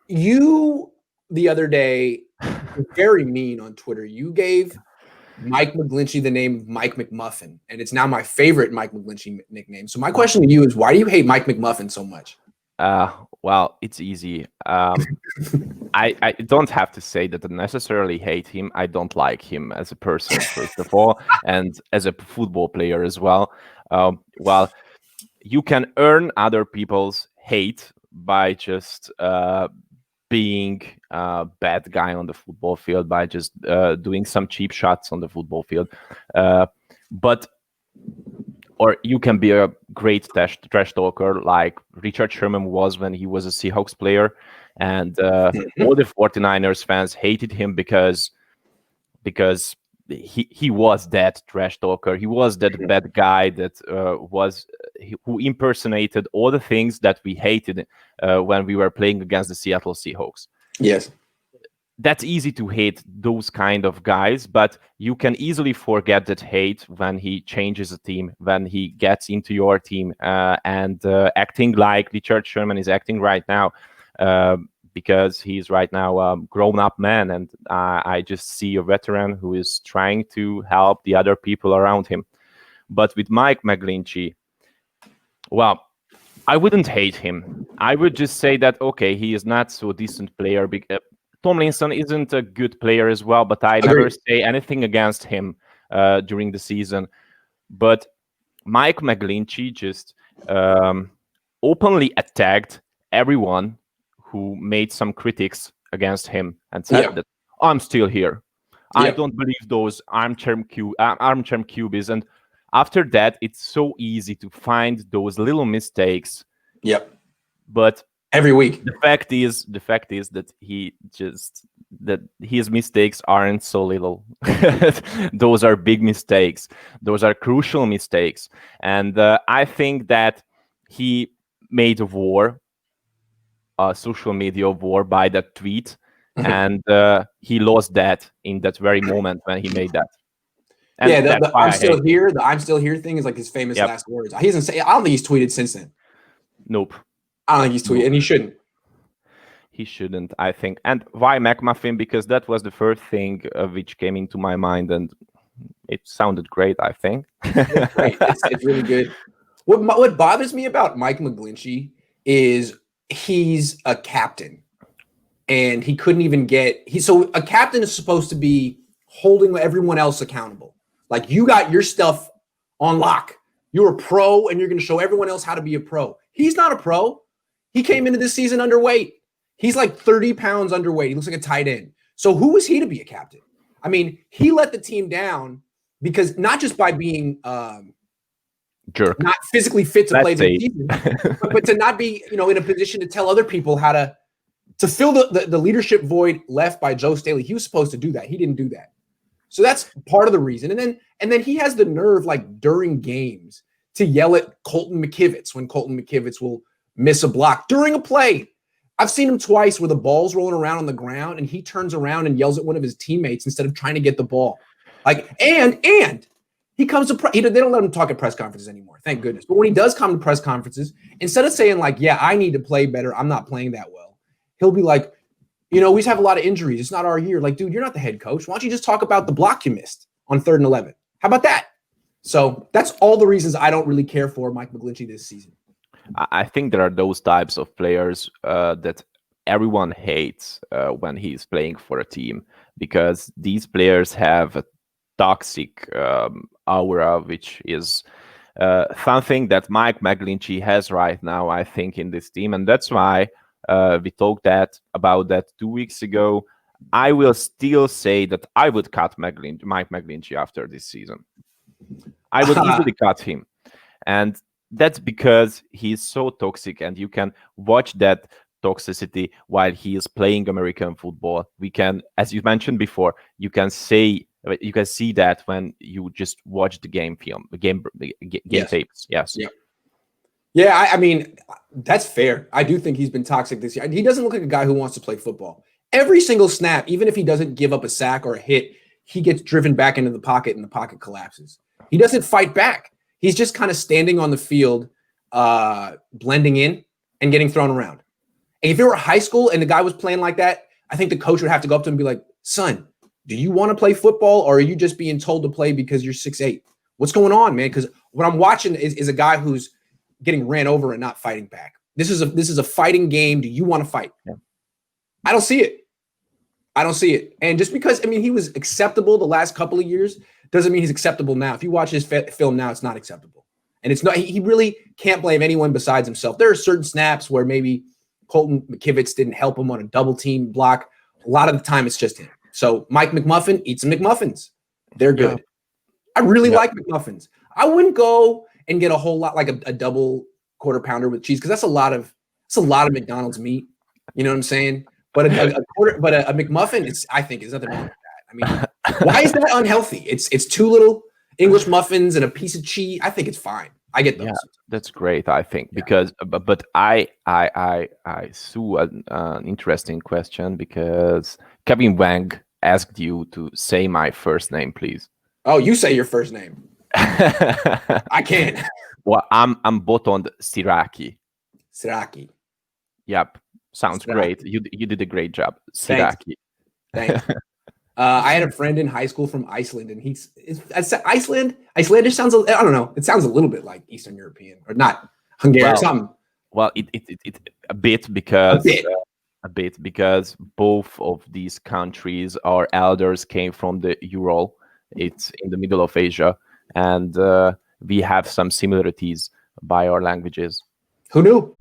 You the other day were very mean on Twitter. You gave Mike McGlinchey the name Mike McMuffin, and it's now my favorite Mike McGlinchey nickname. So my question to you is, why do you hate Mike McMuffin so much? Well, it's easy. I don't have to say that I necessarily hate him. I don't like him as a person, first of all, and as a football player as well. Well, you can earn other people's hate by just being a bad guy on the football field, by just doing some cheap shots on the football field. But or you can be a great trash talker like Richard Sherman was when he was a Seahawks player. And all the 49ers fans hated him because he was that trash talker. He was that bad guy that who impersonated all the things that we hated when we were playing against the Seattle Seahawks. Yes. That's easy to hate those kind of guys, but you can easily forget that hate when he changes a team, when he gets into your team and acting like Richard Sherman is acting right now, because he's right now a grown-up man, and I just see a veteran who is trying to help the other people around him. But with Mike McGlinchey, well, I wouldn't hate him. I would just say that, okay, he is not so decent player. Tomlinson isn't a good player as well, but I never say anything against him during the season. But Mike McGlinchey just openly attacked everyone who made some critics against him and said that I'm still here. I don't believe those armchair QBs. And after that, it's so easy to find those little mistakes. Yep. But every week, the fact is that that his mistakes aren't so little. Those are big mistakes. Those are crucial mistakes. And I think that he made a war, a social media war, by that tweet. And he lost that in that very moment when he made that. And the I'm still here. The I'm still here thing is like his famous last words. He doesn't say. I don't think he's tweeted since then. Nope. I don't think he's tweeted, and he shouldn't. He shouldn't, I think. And why McMuffin? Because that was the first thing which came into my mind, and it sounded great, I think. It's great. It's really good. What bothers me about Mike McGlinchey is he's a captain, and he couldn't even get. So a captain is supposed to be holding everyone else accountable. Like, you got your stuff on lock. You're a pro, and you're going to show everyone else how to be a pro. He's not a pro. He came into this season underweight. He's like 30 pounds underweight. He looks like a tight end. So who is he to be a captain? I mean, he let the team down because not just by being jerk, not physically fit to play the season, but to not be, in a position to tell other people how to fill the leadership void left by Joe Staley. He was supposed to do that. He didn't do that. So that's part of the reason. And then he has the nerve, like during games, to yell at Colton McKivitz when Colton McKivitz will miss a block during a play. I've seen him twice where the ball's rolling around on the ground and he turns around and yells at one of his teammates instead of trying to get the ball. Like, and he comes to they don't let him talk at press conferences anymore. Thank goodness. But when he does come to press conferences, instead of saying like, yeah, I need to play better, I'm not playing that well, he'll be like, we just have a lot of injuries. It's not our year. Like, dude, you're not the head coach. Why don't you just talk about the block you missed on 3rd and 11? How about that? So that's all the reasons I don't really care for Mike McGlinchey this season. I think there are those types of players that everyone hates when he's playing for a team, because these players have a toxic aura, which is something that Mike McGlinchey has right now, I think, in this team. And that's why we talked about that 2 weeks ago. I will still say that I would cut Mike McGlinchey after this season. I would easily cut him. And that's because he's so toxic, and you can watch that toxicity while he is playing American football. We can, as you mentioned before, you can see that when you just watch the game tapes. Yes. Yeah. I mean, that's fair. I do think he's been toxic this year. He doesn't look like a guy who wants to play football. Every single snap, even if he doesn't give up a sack or a hit, he gets driven back into the pocket and the pocket collapses. He doesn't fight back. He's just kind of standing on the field, blending in and getting thrown around. And if it were high school and the guy was playing like that, I think the coach would have to go up to him and be like, son, do you want to play football or are you just being told to play because you're 6'8"? What's going on, man? Because what I'm watching is a guy who's getting ran over and not fighting back. This is a fighting game. Do you want to fight? Yeah. I don't see it. I don't see it. And just because, I mean, he was acceptable the last couple of years doesn't mean he's acceptable now. If you watch his film now, it's not acceptable. And it's not, he really can't blame anyone besides himself. There are certain snaps where maybe Colton McKivitz didn't help him on a double team block. A lot of the time it's just him. So Mike McMuffin, eat some McMuffins. They're good. Yeah. I really like McMuffins. I wouldn't go and get a whole lot like a double quarter pounder with cheese because that's a lot of McDonald's meat. You know what I'm saying? But a McMuffin, I think, is nothing wrong with that. I mean, why is that unhealthy? It's two little English muffins and a piece of cheese. I think it's fine. I get those. Yeah, that's great. I think because, but I saw an interesting question because Kevin Wang asked you to say my first name, please. Oh, you say your first name. I can't. Well, I'm Botond Sziraki. Sziraki. Yep. Sounds great. You did a great job. Sziraki. Thanks. I had a friend in high school from Iceland, and Icelandish sounds, I don't know, it sounds a little bit like Eastern European, or not Hungarian, something. Well, it a bit because both of these countries, our elders came from the Ural. It's in the middle of Asia, and we have some similarities by our languages. Who knew?